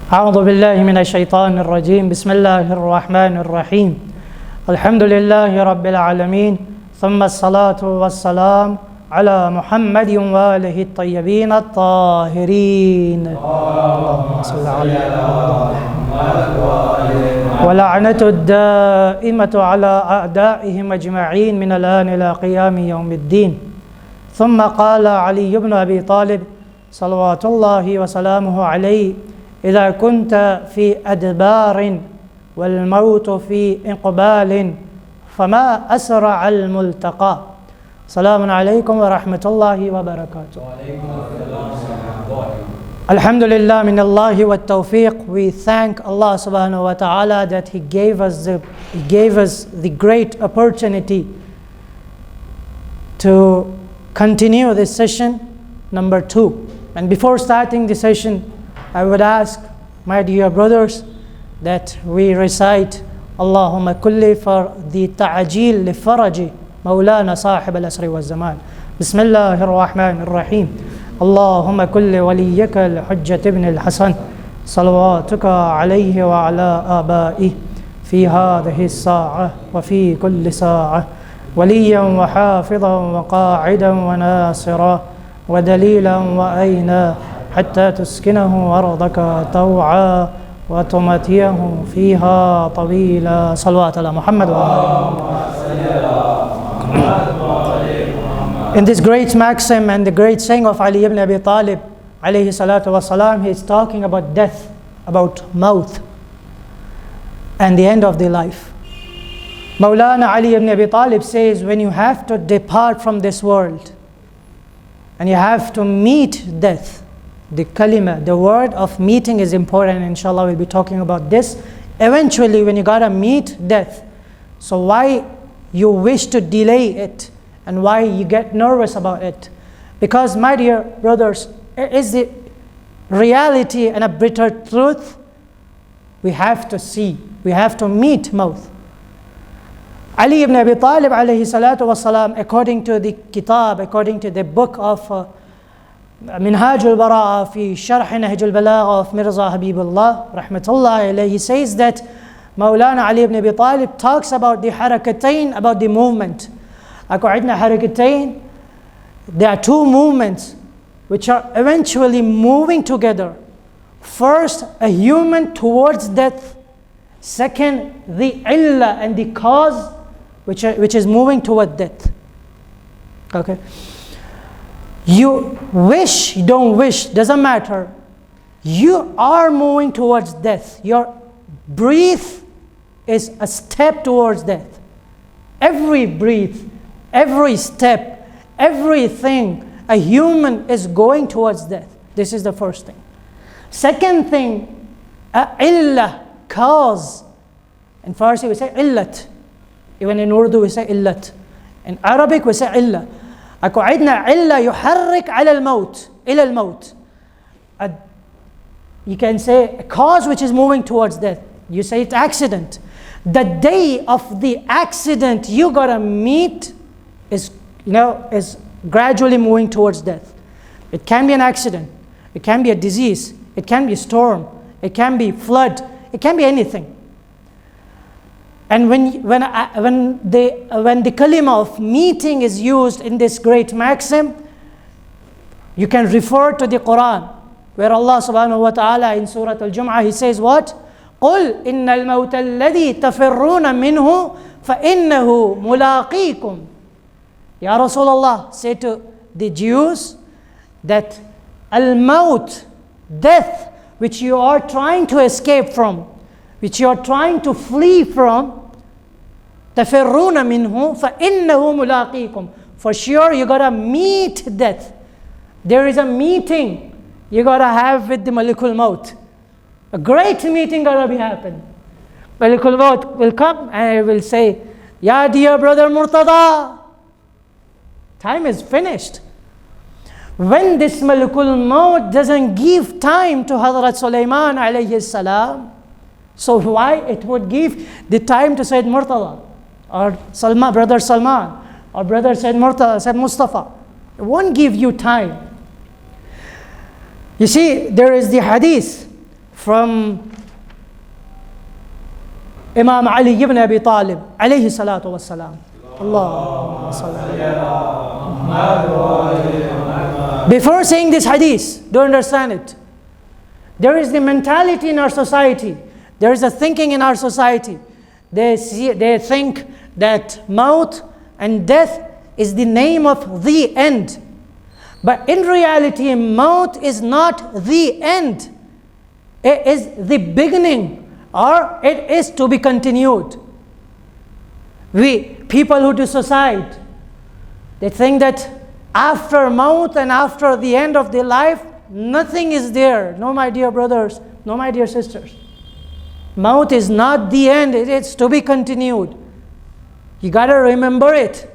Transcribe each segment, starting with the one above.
أعوذ بالله من الشيطان الرجيم بسم الله الرحمن الرحيم الحمد لله رب العالمين ثم الصلاة والسلام على محمد وآله الطيبين الطاهرين اللهم صل على محمد ولعنة الدائمة على أعدائهم أجمعين من الآن إلى قيام يوم الدين. ثم قال علي بن أبي طالب صلوات الله وسلامه عليه: إذا كنت في أدبار والموت في إقبال فما أسرع الملتقى. السلام عليكم ورحمة الله وبركاته. Alhamdulillah min Allahi wa tawfiq. We thank Allah subhanahu wa ta'ala that He gave us the great opportunity to continue this session number 2. And before starting the session, I would ask my dear brothers that we recite Allahumma kulli for the ta'ajil li faraji Mawlana sahib al-asri wa zaman. Bismillahir Rahmanir Rahim. اللهم كل وليك الحجة ابن الحسن صلواتك عليه وعلى آبائه في هذه الساعة وفي كل ساعة وليا وحافظا وقاعدا وناصرا ودليلا وأينا حتى تسكنه أرضك طوعا وتمتيه فيها طويلا. صلوات على محمد In this great maxim and the great saying of Ali ibn Abi Talib alayhi salatu wasalam, he is talking about death, about maut and the end of the life. Mawlana Ali ibn Abi Talib says, when you have to depart from this world and you have to meet death, the kalima, the word of meeting is important. Inshallah we'll be talking about this. Eventually when you gotta meet death, so why you wish to delay it and why you get nervous about it? Because my dear brothers, it is the reality and a bitter truth. We have to see, we have to meet maut. Ali ibn Abi Talib alayhi salatu wasalam, according to the kitab, according to the book of Nahjul Balagha fi Sharh Nahjul Balagha of Mirza Habibullah rahmatullah alayhi, he says that Mawlana Ali ibn Abi Talib talks about the harakatain, about the movement. There are two movements which are eventually moving together. First, a human towards death. Second, the illah and the cause which is moving toward death. Okay. You wish, you don't wish, doesn't matter. You are moving towards death. Your breath is a step towards death. Every breath, every step, everything, a human is going towards death. This is the first thing. Second thing, illah, cause. In Farsi we say illat. Even in Urdu we say illat. In Arabic we say illah. أكو عندنا علة يحرك على الموت إلى الموت. You can say a cause which is moving towards death. You say it's accident. The day of the accident you gotta meet is gradually moving towards death. It can be an accident, it can be a disease, it can be a storm, it can be flood, it can be anything. And when the kalima of meeting is used in this great maxim, you can refer to the Quran, where Allah subhanahu wa ta'ala in Surah Al-Jum'ah, He says what? قُلْ إِنَّ الْمَوْتَ الَّذِي تَفِرُّونَ مِنْهُ فَإِنَّهُ مُلَاقِيكُمْ. Ya Rasulullah, say to the Jews that al-maut, death, which you are trying to escape from, which you are trying to flee from, تَفِرُّونَ مِنْهُ فَإِنَّهُ مُلَاقِيكُمْ. For sure you gotta meet death. There is a meeting you gotta have with the Malikul Maut. A great meeting gotta be happen. Malikul Maut will come and he will say, Ya dear brother Murtada, time is finished. When this Malikul Maut doesn't give time to Hazrat Sulaiman alayhi salam, so why it would give the time to Sayyid Murtada or brother Salman or brother Sayyid Murtada, Sayyid Mustafa? It won't give you time. You see, there is the hadith from Imam Ali ibn Abi Talib, alayhi salatu wassalam. Allahumma salli ala. Before saying this hadith, do understand it. There is the mentality in our society. There is a thinking in our society. They think that maut and death is the name of the end. But in reality, maut is not the end. It is the beginning, or it is to be continued. People who do suicide, they think that after maut and after the end of their life, nothing is there. No, my dear brothers, no, my dear sisters. Maut is not the end, it is to be continued. You got to remember it.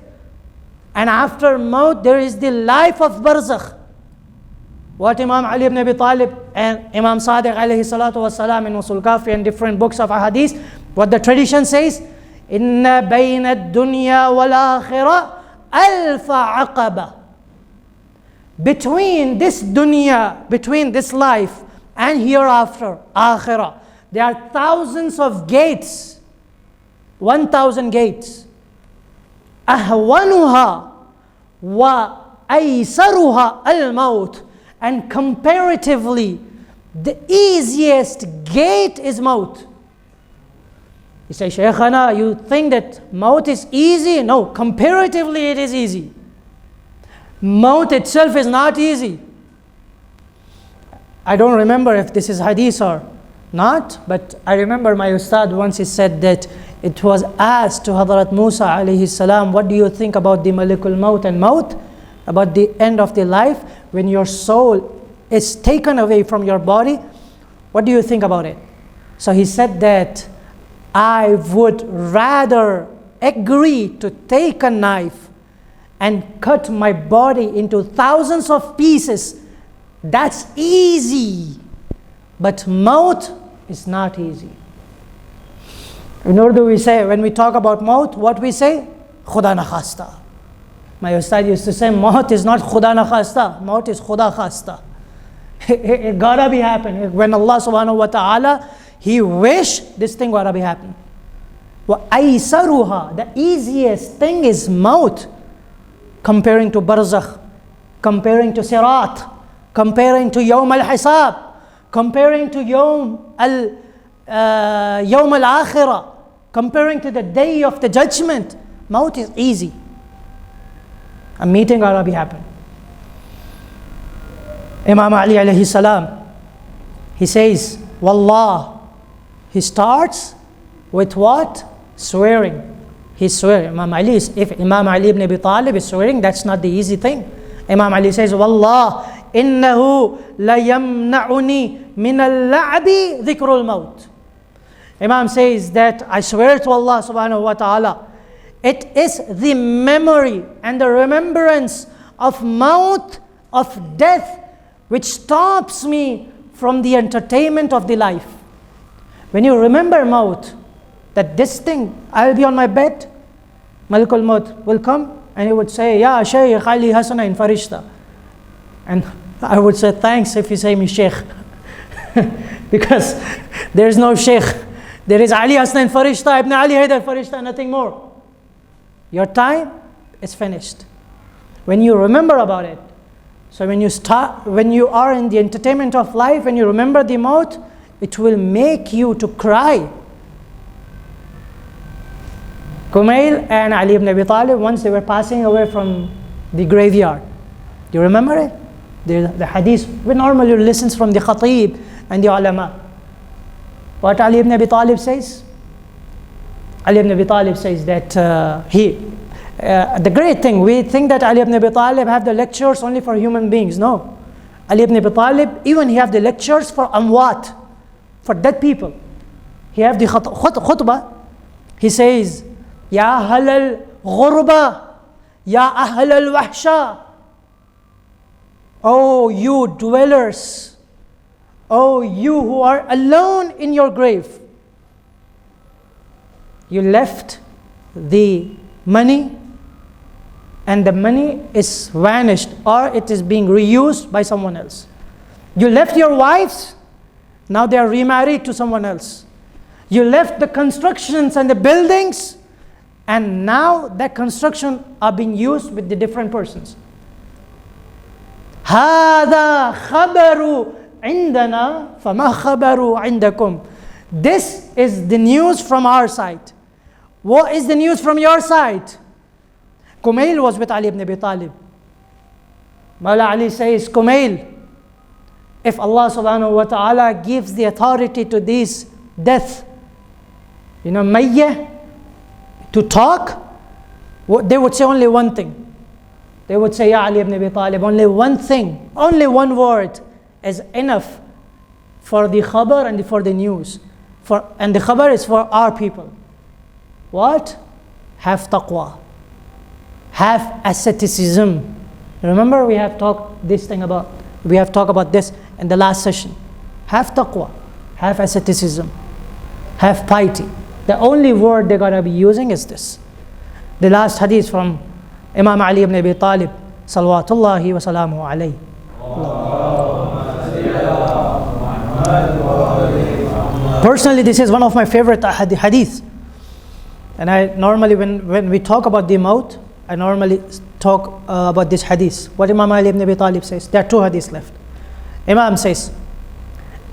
And after maut, there is the life of barzakh. What Imam Ali ibn Abi Talib and Imam Sadiq alayhi salatu wasalam in Usul Kafi and different books of hadith, what the tradition says, Inna bayna dunya wal akhirah alfa aqaba. Between this dunya, between this life and hereafter, akhirah, there are thousands of gates, 1,000 gates. Ahwanuha wa aysaruha al-maut. And comparatively, the easiest gate is maut. You say, Shaykhana, you think that maut is easy? No, comparatively it is easy. Maut itself is not easy. I don't remember if this is hadith or not, but I remember my ustad once he said that it was asked to Hazrat Musa alayhi salam, what do you think about the Malikul Maut and maut? About the end of the life, when your soul is taken away from your body, what do you think about it? So he said that I would rather agree to take a knife and cut my body into thousands of pieces. That's easy. But maut is not easy. In Urdu we say, when we talk about maut, what we say? Khuda na khasta. My ustad used to say, maut is not khuda na khasta, maut is khuda khasta. It gotta be happening. When Allah subhanahu wa ta'ala, He wish this thing gotta be happening. Wa aysaruha, the easiest thing is maut. Comparing to barzakh, comparing to sirat, comparing to yawm al-hisab, comparing to yawm al-akhirah, comparing to the day of the judgment, maut is easy. A meeting gotta be happening. Imam Ali alayhi salam, he says, Wallah, he starts with what? Swearing. He's swearing. If Imam Ali ibn Abi Talib is swearing, that's not the easy thing. Imam Ali says, Wallah, innahu la yamna'uni min al-la'bi dhikrul maut. Imam says that I swear to Allah subhanahu wa ta'ala, it is the memory and the remembrance of maut, of death, which stops me from the entertainment of the life. When you remember maut, that this thing, I'll be on my bed, Malikul Maut will come and he would say, Ya Sheikh Ali Hasnain Farishta. And I would say, thanks if you say me Sheikh. Because there is no Sheikh. There is Ali Hasnain Farishta, Ibn Ali Haidar Farishta, nothing more. Your time is finished. When you remember about it, so when you are in the entertainment of life, when you remember the maut, it will make you to cry. Kumail and Ali ibn Abi Talib, once they were passing away from the graveyard. Do you remember it? The hadith, we normally listen from the khatib and the ulama. What Ali ibn Abi Talib says? Ali ibn Abi Talib says that the great thing, we think that Ali ibn Abi Talib have the lectures only for human beings. No. Ali ibn Abi Talib, even he have the lectures for amwat, for dead people. He have the khutbah. He says, Ya ahl al-ghurba, Ya ahl al-wahsha. Oh, you dwellers. Oh, you who are alone in your grave. You left the money and the money is vanished or it is being reused by someone else. You left your wives Now they are remarried to someone else. You left the constructions and the buildings, and now that construction are being used with the different persons. هذا خبر عندنا فما خبر عندكم. This is the news from our side. What is the news from your side? Kumail was with Ali ibn Abi Talib. Mawla Ali says, Kumail, if Allah subhanahu wa ta'ala gives the authority to these death, mayyah, to talk, they would say only one thing. They would say, Ya Ali ibn Abi Talib, only one thing, only one word is enough for the khabar and for the news. And the khabar is for our people. What? Have taqwa. Have asceticism. Remember we have talked about this in the last session. Have taqwa. Have asceticism. Have piety. The only word they're going to be using is this. The last hadith from Imam Ali ibn Abi Talib, salawatullahi wa salamuhu alayhi. Personally, this is one of my favorite hadiths. And I normally, when we talk about the maut, I normally talk about this hadith. What Imam Ali ibn Abi Talib says. There are two hadiths left. Imam says,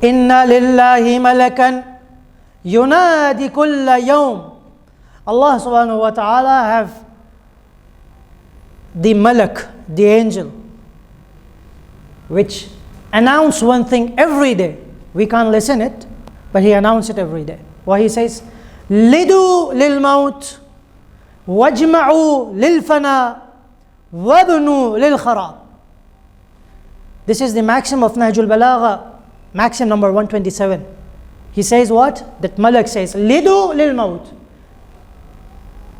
Inna lillahi malakan yunadi kulla yawm. Allah subhanahu wa ta'ala have the malak, the angel, which announce one thing every day. We can't listen it, but he announces it every day. What he says, Lidu lil maut, wajma'u lil fana, wabnu lil kharab. This is the maxim of Nahjul Balagha, maxim number 127. He says what? That malak says, Lidu lil maut.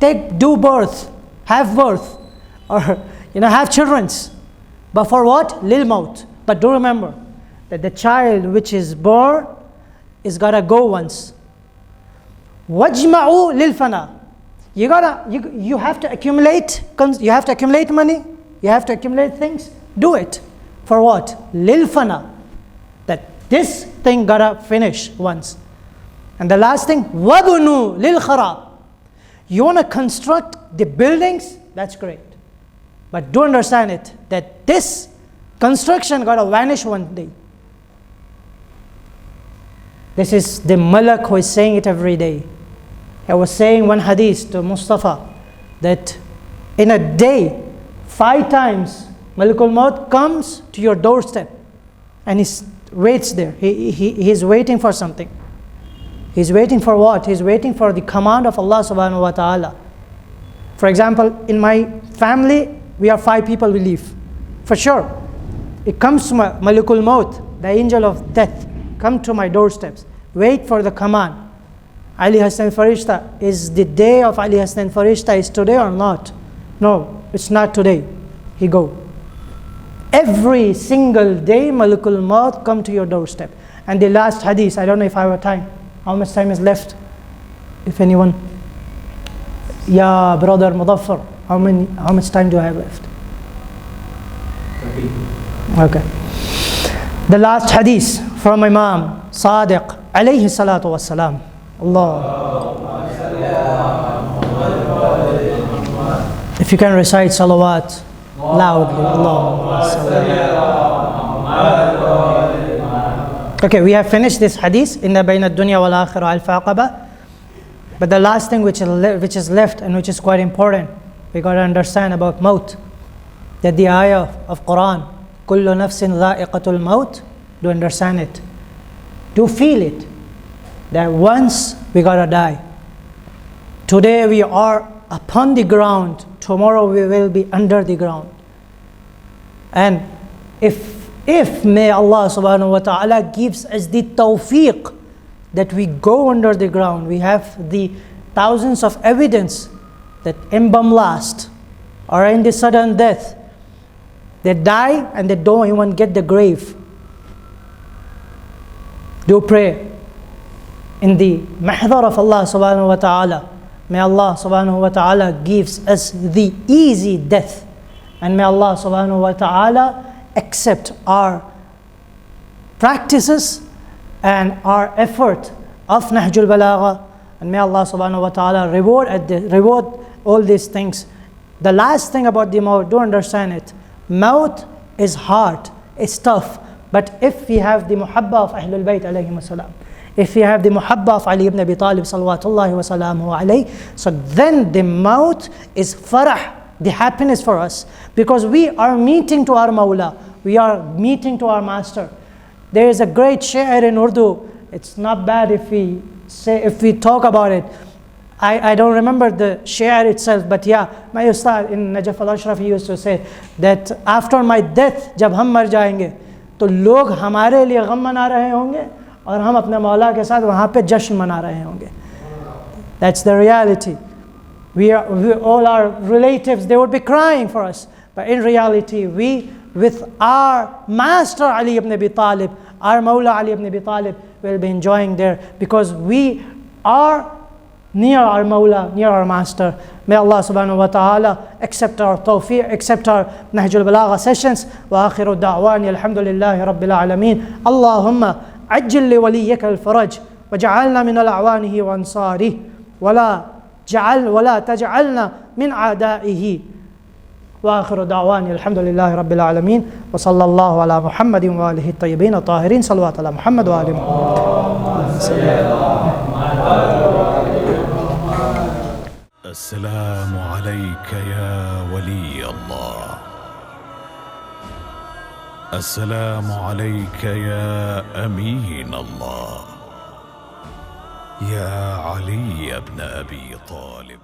Do birth, have birth, or have children. But for what? Lil maut. But do remember that the child which is born is gotta go once. Wajma'u lil fana. You have to accumulate. You have to accumulate money. You have to accumulate things. Do it. For what? Lil fana. That this thing gotta finish once. And the last thing, wabunu lil kharab. You want to construct the buildings? That's great. But do understand it, that this construction got to vanish one day. This is the malak who is saying it every day. I was saying one hadith to Mustafa that in a day, 5 times Malakul Maut comes to your doorstep and he waits there. He is waiting for something. He's waiting for what? He's waiting for the command of Allah subhanahu wa ta'ala. For example, in my family, we are 5 people we live. For sure. It comes to Malakul Maut, the angel of death, come to my doorsteps. Wait for the command. Ali Hasnain Farishta, is the day of Ali Hasnain Farishta is today or not? No, it's not today. He go. Every single day, Malakul Maut come to your doorstep. And the last hadith, I don't know if I have time. How much time is left? If anyone? Yeah, brother Mudaffar, how much time do I have left? 30. Okay. The last hadith from Imam Sadiq alayhi salatu wassalam. Allah. If you can recite salawat loudly. Allah. Okay, we have finished this hadith, Inna bayna dunya wal akhirah al-faqaba. But the last thing which is left and which is quite important, we got to understand about maut. That the ayah of Quran, kullu nafsin dha'iqatul maut, do understand it. Do feel it. That once we got to die. Today we are upon the ground, tomorrow we will be under the ground. And if may Allah subhanahu wa ta'ala gives us the tawfiq that we go under the ground, we have the thousands of evidence that in blast or in the sudden death, they die and they don't even get the grave. Do pray in the mahdar of Allah subhanahu wa ta'ala. May Allah subhanahu wa ta'ala gives us the easy death, and may Allah subhanahu wa ta'ala accept our practices and our effort of Nahjul Balagha, and may Allah subhanahu wa ta'ala reward all these things. The last thing about the maut, do understand it. Maut is hard, it's tough, but if we have the muhabba of Ahlul Bayt alayhim salam, if we have the muhabba of Ali ibn Abi Talib salawatullahi wa salamuhu alayhi, so then the maut is farah, the happiness for us, because we are meeting to our Mawla, we are meeting to our Master. There is a great sha'r in Urdu. It's not bad if we talk about it. I don't remember the sha'r itself, but yeah, my Ustad in Najaf al-Ashraf, he used to say that after my death, जब हम मर जाएंगे, तो लोग हमारे लिए गम मना रहे होंगे और हम अपने मौला के साथ वहाँ पे जश्न मना रहे होंगे. That's the reality. We all our relatives, they would be crying for us, but in reality, we with our Master Ali ibn Abi Talib, our Mawla Ali ibn Abi Talib, will be enjoying there, because we are near our Mawla, near our Master. May Allah subhanahu wa ta'ala accept our tawfiq, accept our Nahjul Balagha sessions. Wa akhiru da'wani alhamdulillahi rabbil alameen. Allahumma ajil li waliyyaka al-faraj wa ja'alna min al-a'wanihi wa ansarihi wa la taj'alna min a'da'ihi. وآخر دعواني الحمد لله رب العالمين وصلى الله على محمد وآله الطيبين الطاهرين صلوات على محمد وآل محمد. السلام عليك يا ولي الله. السلام عليك يا أمين الله. يا علي بن أبي طالب.